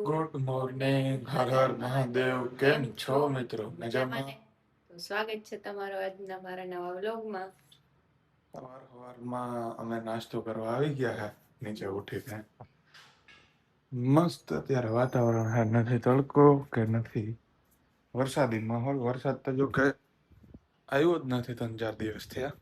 Good morning. હર હર મહાદેવ. કેમ છો મિત્રો? મજામાં? તો સ્વાગત છે તમારો આજના મારા નવા વ્લોગમાં. સવારમાં અમે નાસ્તો કરવા આવી ગયા હે નીચે ઉઠીને. મસ્ત અત્યારે વાતાવરણ હે, નથી તડકો કે નથી વરસાદી માહોલ. વરસાદ તો જો કે આવ્યો જ નથી 3-4 દિવસ થયા,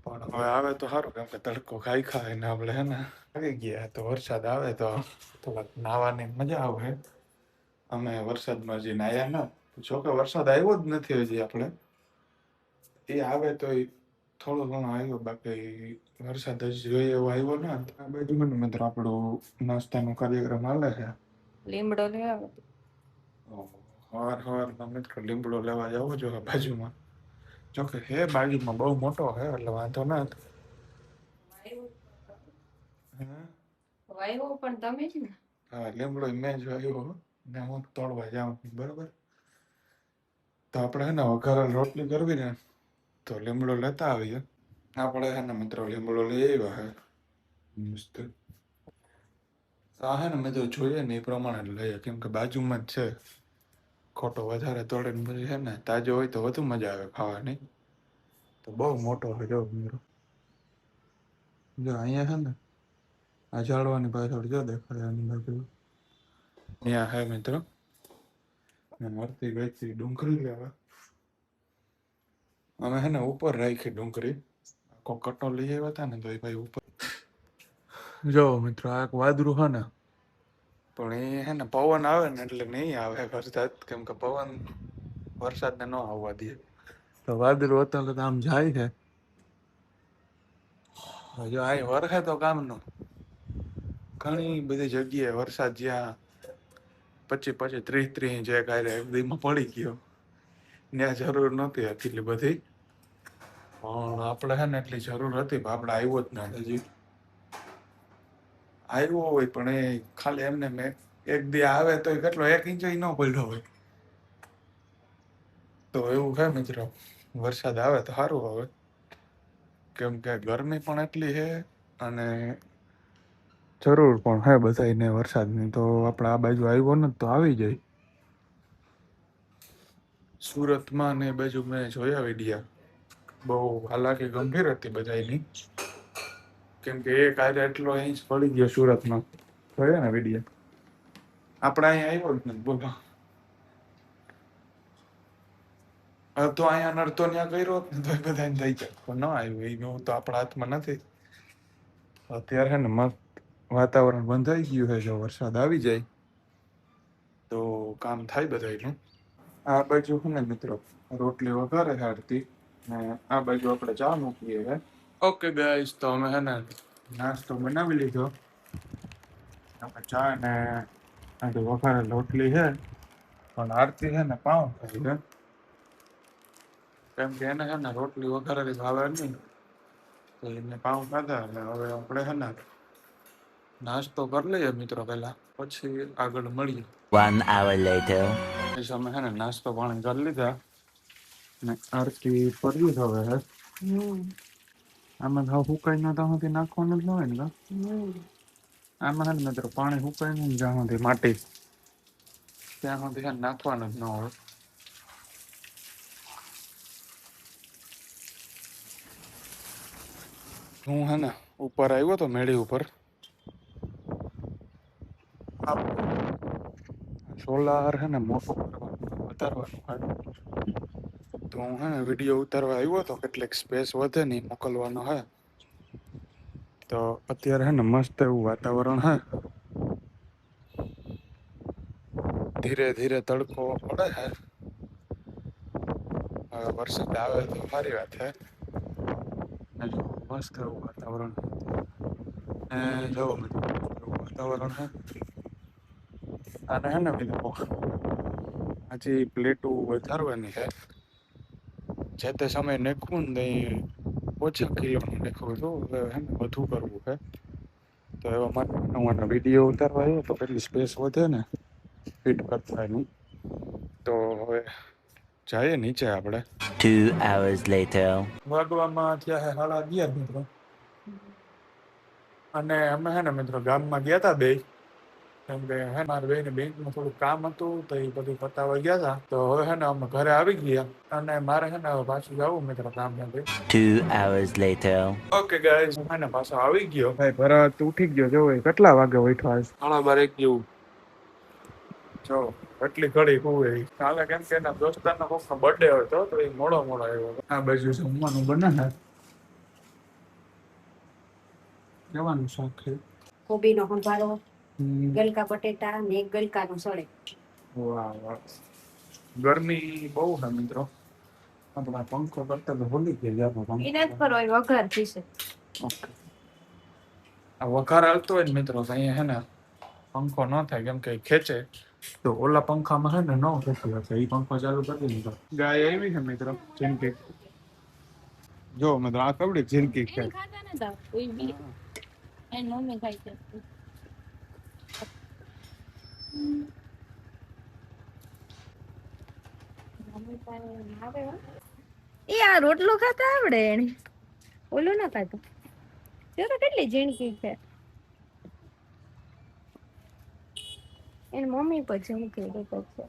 પણ હવે આવે તો સારું, કેમ કે તડકો ખાઈ ને આપણે હે ને આવી ગયા. તો વરસાદ આવે તો થોડાક નાહવાની મજા આવે. અમે વરસાદમાં હજી નાહ્યા ના, જોકે વરસાદ આવ્યો જ નથી હજી. આપણે એ આવે તો થોડો ઘણો આવ્યો, બાકી વરસાદ હજી જોઈએ એવો આવ્યો ના. આ બાજુ મને મિત્રો આપણું નાસ્તાનો કાર્યક્રમ હાલે છે. લીમડો લેવા હતો. સવારમાં મિત્રો લીમડો લેવા જવો જોઈએ બાજુમાં. જોકે હે બાજુમાં બહુ મોટો હે એટલે વાંધો ના. વાયવો પણ તમે જ ને? હા, લીમડો મેં જ વાવ્યો ને હું તોડવા જાઉં, બરોબર. તો આપણે હે ને વઘારેલ રોટલી કરવી ને, તો લીમડો લેતા આવીએ. આપણે હે ને મિત્રો લીમડો લઈ આવ્યા હે મસ્ત. આ હે ને મિત્રો જોઈએ ને એ પ્રમાણે લઈએ, કેમ કે બાજુમાં જ છે. ખોટો વધારે તોડીને પછી છે ને તાજો હોય તો વધુ મજા આવે ખાવાની. તો બહુ મોટો હોય જો મિત્રો, જો અહીંયા છે ને આ ઝાડવાની પાછળ જો દેખાય આની બાજુ ત્યાં હે મિત્રો. મરતી ગઈ ડુંગળી લેવા અમે હે ને ઉપર રાખી ડુંગળી. આખો કટ્ટો લઈ આવ્યા હતા ને તો એ ભાઈ ઉપર. જો મિત્રો આ એક વાદરું હે ને, પણ એ હે ને પવન આવે ને એટલે નહીં આવે વરસાદ, કેમ કે પવન વરસાદને ન આવવા દે. તો વાદળું અત્યારે તો આમ જાય છે. જો આ વરસે તો કામનું. ઘણી બધી જગ્યાએ વરસાદ જ્યાં 25-25, 30-30 ઇંચ એક દીમાં પડી ગયો, ત્યાં જરૂર નહોતી એટલી બધી, પણ આપણે હે ને એટલી જરૂર હતી. આપણે આવ્યો જ ના. હજી આવ્યો હોય પણ એ ખાલી એમને મેં એક દી આવે તો કેટલો 1 ઇંચ ન પડ્યો હોય. તો એવું છે મિત્રો, વરસાદ આવે તો સારું આવે, કેમ કે ગરમી પણ એટલી છે અને જરૂર પણ હે બધાને વરસાદની. તો આપણે આ બાજુ આવ્યો ને તો આવી જાય. સુરતમાં ને એ બાજુ મેં જોયા વિડિયા, બહુ હાલાકી ગંભીર હતી બધાની, કેમ કે એક આજે એટલો ઇંચ પડી ગયો સુરતમાં. જોયા ને વિડિયા? આપણે અહીંયા આવ્યો જ નથી, બોલો. તો અહીંયા નડતો ત્યાં કર્યો ને તો બધાને થઈ જાય, પણ ન આવ્યું. એવું તો આપણા હાથમાં નથી. અત્યારે ને મસ્ત વાતાવરણ બંધાઈ ગયું છે. જો વરસાદ આવી જાય તો કામ થાય બધાયનું. આ બાજુ છે ને મિત્રો રોટલી વઘારે હાડતી ને આ બાજુ આપણે ચા મૂકીએ છે. ઓકે ગાઈસ, તો અમે હે ને નાસ્તો બનાવી લીધો. આપણે ચા ને આટલી વઘારે રોટલી છે, પણ આરતી છે ને પાઉં ખાઈ છે, કેમ કે એને છે ને રોટલી વઘારેલી ભાવે નહીં, તો એને પાઉં ખાધા. એટલે હવે આપણે છે ને નાસ્તો કરી લઈએ મિત્રો પહેલા, પછી આગળ મળીએ. 1 hour later. અમે છે ને નાસ્તો પાણી કરી લીધા ને આરતી પડ્યું જ હવે હે. આમાં ઘઉં સુકાઈ ના ત્યાં સુધી નાખવાનું જ ન હોય ને? આમાં છે ને મિત્રો પાણી સુકાય નહીં જ્યાં સુધી, માટી ત્યાં સુધી છે ને નાખવાનું જ ન હોય. હું હે ને ઉપર આવ્યો તો મેળી ઉપર, સોલાર હે ને મોટો ઉતારવાનો, તો હું હે ને વિડીયો ઉતારવા આવ્યો તો કેટલીક સ્પેસ વધે નહીં મોકલવાનો હે. તો અત્યારે હે ને મસ્ત એવું વાતાવરણ હે, ધીરે ધીરે તડકો પડે છે. હવે વરસાદ આવે તો સારી વાત છે. મસ્ત એવું વાતાવરણ જો વાતાવરણ હે. અને હે ને મિત્રો હજી પ્લેટો વધારવાની છે. જે તે સમય નાખવું ને ઓછા કિલોનું નાખવું છું, હવે હે ને વધુ કરવું છે. તો એવા માટે વિડીયો ઉતારવા આવ્યો તો કેટલી સ્પેસ વધે ને ફિટ કરતા એનું. તો હવે જઈએ નીચે આપણે. 2 hours later. વાગવામાં થયા હે 11:30 મિત્રો. અને અમે હે ને મિત્રો ગામમાં ગયા હતા બે, કેમ કે હે મારે બેને બેંકમાં થોડું કામ હતું તો એ બધું પતાવવા ગયા હતા. તો હવે હે ને અમે ઘરે આવી ગયા અને મારે હે ને હવે પાછું જવું મિત્રો કામ નથી. 2 hours later. ઓકે ગાઈસ, હું હે ને પાછો આવી ગયો. ભાઈ ભરત ઉઠી ગયો. જો એ કેટલા વાગે ઉઠ્યો આજ? 12:30 જેવું. જો એટલી ઘડી હુવે ઈ. કાલે કેમ કે એના દોસ્તારનો કોકનો બર્થડે હતો તો એ મોડો આવ્યો. આ બાજુ જમવાનું બને છે. જવાનું શાક છે. કોબીનો સંભારો, હમ. ગલકા બટેટા ને એક ગલકાનું સળે. વાહ વાહ. ગરમી બહુ છે મિત્રો. આપણા પંખો કરતા તો ભૂલી ગયા આપણો પંખો. એને જ કરો એ વઘાર થશે. ઓકે. આ વઘાર હાલતો હોય ને મિત્રો તો અહીંયા હે ને પંખો ન થાય કેમ કે ઈ ખેંચે તો ઓલા પંખામાં હે ને ન ખેંચી શકે. એ પંખો ચાલુ કરી દીધો. ગાય આવી છે મિત્રો જિંદગી. જો મિત્રો આ કવડી જિંદગી છે. એને ખાતા નતા કોઈ બી એની મમ્મી ખાય છે. મમ્મી પાસે આવે હો. એ આ રોટલો ખાતા આવડે એને, ઓલું ના ખાતું. જો તો કેટલી ઝીણકી છે. એની મમ્મી પર ઝીણકી રીતે છે.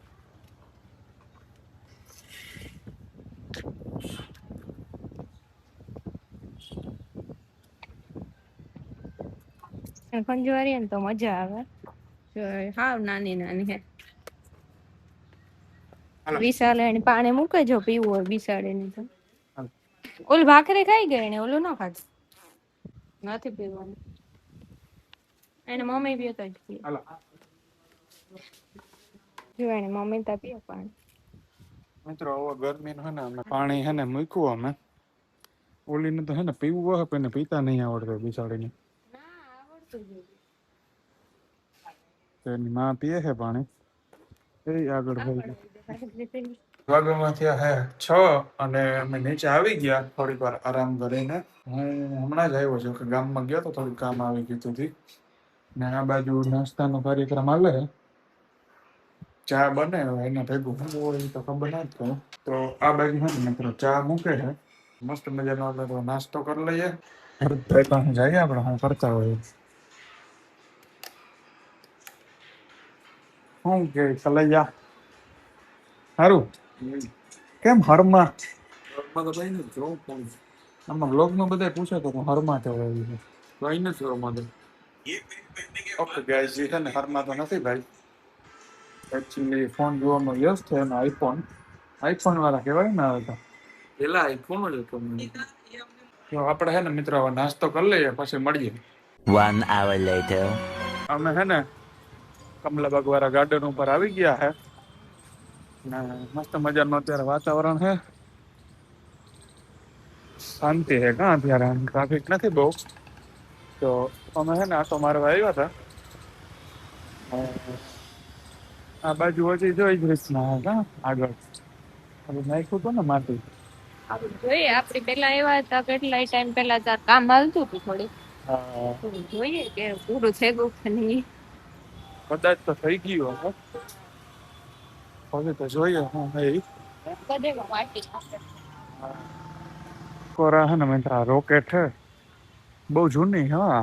ખંજવારીએ ને તો મજા આવે. જો હાવ નાની નાની હે. હાલો. વિશાલ એને પાણી મૂકે જો પીવું હોય બિસાડીને તો. હાલો. ઓલું ભાખરી ખાઈ ગઈ ને ઓલું ના ખાતું. નથી પીવાનું. એને મમ્મી પીએ તો જ પીએ. હાલો. જો એને મમ્મી તા પીએ પાણી. મિત્રો હવે ગરમીનું હે ને અમે પાણી હે ને મૂક્યું અમે. ઓલીને તો હે ને પીવું હોય પણ એને પીતા નહીં આવડતું બિસાડીને. ના આવડતું જ નથી. તો એની માં પીએ છે પાણી. એ આગળ ભાઈ આવડે. વાગવામાં થયા હે 6 અને અમે નીચે આવી ગયા થોડીક વાર આરામ કરીને. હું હમણાં જ આવ્યો છું કે ગામમાં ગયો તો થોડું કામ આવી ગયું હતું. ને આ બાજુ નાસ્તાનો કાર્યક્રમ હાલે છે. ચા બને હવે એના ભેગું શું હોય એ તો ખબર નથી કહું. તો આ બાજુ છે ને મિત્રો ચા મૂકે છે. મસ્ત મજાનો આપણે તો નાસ્તો કરી લઈએ. ભરતભાઈ પાસે જઈએ આપણે શું કરતા હોઈએ. શું કે કલૈયા સારું કેમ હરમાં તો કઈ નથી જોવું પણ આમાં બ્લોગમાં બધા પૂછે તો હું હરમાં તો હોય કઈ નથી હરમાં તો. ઓકે ગાઈસ, જે છે ને હરમાં તો નથી ભાઈ. એકચ્યુઅલી ફોન જોવામાં વ્યસ્ત છે એનો આઈફોન વાળા કહેવાય ને હવે તો. પેલા આઈફોન જ હતો. તો આપણે હે ને મિત્રો હવે નાસ્તો કરી લઈએ પછી મળીએ. 1 hour later. અમે હે ને કમલાબાગ વાળા ગાર્ડન ઉપર આવી ગયા હે ને મસ્ત મજાનું અત્યારે વાતાવરણ છે. શાંતિ છે કાં અત્યારે ટ્રાફિક નથી બહુ. તો અમે હે ને આટો મારવા આવ્યા હતા. આ બાજુ હજી જોઈ જ રીતના કાં આગળ નાખ્યું હતું ને માટી. આપણે જોઈએ આપડી પેલા એવા હતા કેટલાય ટાઈમ પેલા તાર કામ હાલતું હતું થોડી. હા, તો જોઈએ કે પૂરું થઈ ગયું કે નહીં. કદાચ તો થઈ ગયું હશે. હવે તો જોઈએ હું એ બધે વાટી નાખે. કોરા હે ને મિત્ર આ રોકેટ છે બહુ જૂની હા.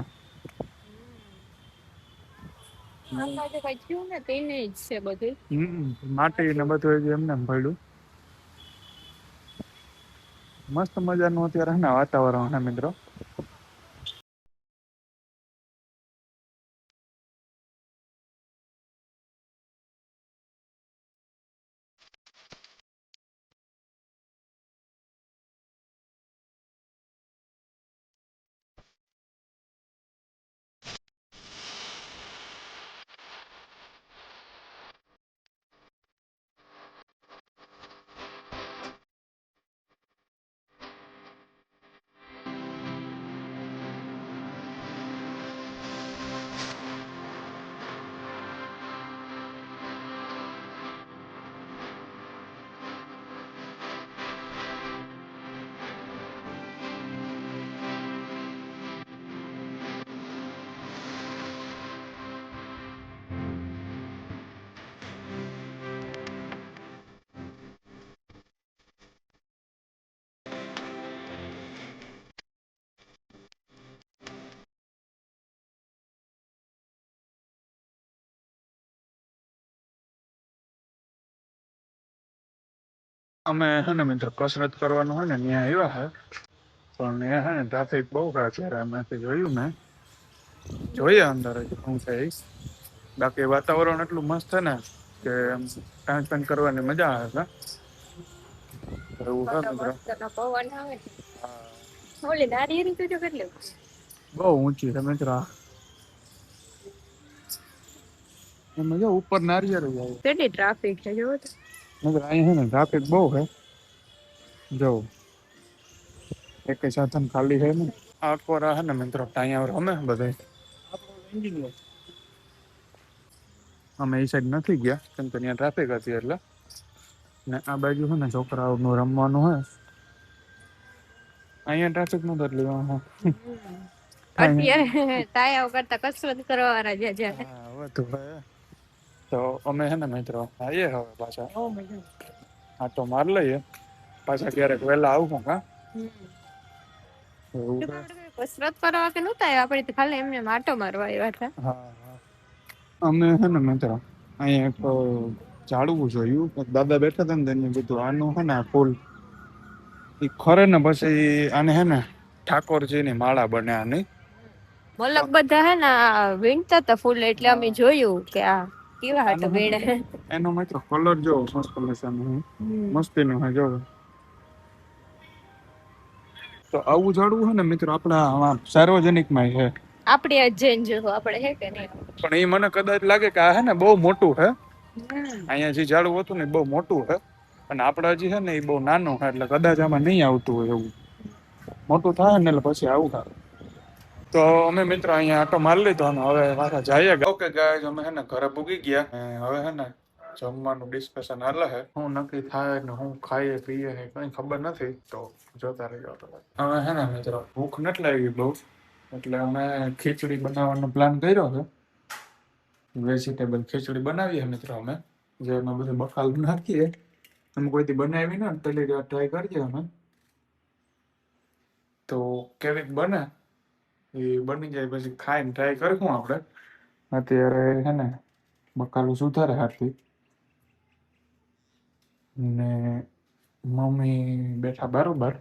અંદાજે કઈ થયું ને તેને જ છે બધું. માટી ને બધું હજી એમને એમ પડ્યું. મસ્ત મજાનું અત્યારે હે ને વાતાવરણ છે મિત્રો. અમે હે ને મિત્રો કસરત કરવાનું હોય ને ત્યાં આવ્યા હે પણ ત્યાં હે ને ટ્રાફિક બહુ ખરા અત્યારે એમાંથી જોયું મેં જોઈએ અંદર હજી શું છે ઈ. બાકી વાતાવરણ એટલું મસ્ત છે ને કે ટાઈમ સ્પેન્ડ કરવાની મજા આવે છે એવું છે મિત્રો. મસ્તનો પવન આવે છે. હા, ઓલી નારિયેળી તો જો કેટલી બહુ ઊંચી છે મિત્રો આ. એમાં જો ઉપર નારિયેળ જ આવે કેટલી ટ્રાફિક છે જોવો તો. મિત્રો અહીંયા છે ને ટ્રાફિક બહુ છે જો એક સાધન ખાલી છે ને આખોરા છે ને મિત્રો અહીંયા રમે બધે અમે એ સાઈડ નથી ગયા કેમ કે ત્યાં ટ્રાફિક હતી એટલે ને આ બાજુ છે ને છોકરાઓનું રમવાનું હોય અહીંયા ટ્રાફિક નતો એટલે અત્યારે તાયા કરતા કસરત કરવા વાળા જ્યાં હા હવે તો ભાઈ તો અમે છે ને મિત્રો આવીએ હવે પાછા બહુ મજા આ તો માર લઈએ પાછા ક્યારેક વહેલા આવું હા એવું છે. કસરત કરવા કે નહોતા આવ્યા આપણે તો ખાલી એમને માટો મારવા આવ્યા હતા. હા હા અમે છે ને મિત્રો અહીંયા એક ઝાડવું જોયું એક દાદા બેઠા હતા ને તેને કીધું આનું છે ને આ ફૂલ ઈ ખરે ને પછી આને હે ને ઠાકોરજીની માળા બને આની મલક બધા હે ને વીણતા હતા ફૂલ એટલે અમે જોયું કે આ કેવા હતા વીણે. એનો મિત્રો કલર જો મસ્ત મજાનો મસ્તીનો હે જો. તો આવું ઝાડવું છે ને મિત્રો આપણા સાર્વજનિકમાં છે આપણે આ જૈન જોવું આપણે હે કે નહીં. પણ એ મને કદાચ લાગે કે આ છે ને બહુ મોટું છે અહીંયા જે ઝાડવું હતું ને બહુ મોટું છે અને આપણે હજી છે ને એ બહુ નાનું છે એટલે કદાચ આમાં નહીં આવતું હોય એવું મોટું થાય ને એટલે પછી આવું થાય. તો અમે મિત્રો અહીંયા આટો મારી લીધો અને હવે પાછા જઈએ. ઓકે ગાઈઝ અમે છે ને ઘરે પૂગી ગયા હવે છે ને જમવાનું ડિસ્કશન હાલે છે શું નક્કી થાય ને શું ખાઈએ પીએ ને કઈ ખબર નથી તો જોતા રહીએ. હવે છે ને મિત્રો ભૂખ નથી લાગી બહુ એટલે અમે ખીચડી બનાવવાનો પ્લાન કર્યો છે વેજીટેબલ ખીચડી બનાવીએ મિત્રો અમે જે એમાં બધું બફાલ નાખીએ અમે કોઈથી બનાવી ને પેલી ટ્રાય કરીએ અમે તો કેવીક બને એ બની જાય પછી ખાઈને ટ્રાય કરીશું આપણે. અત્યારે છે ને બકાલું સુધારે હાથથી ને મમ્મી બેઠા બરોબર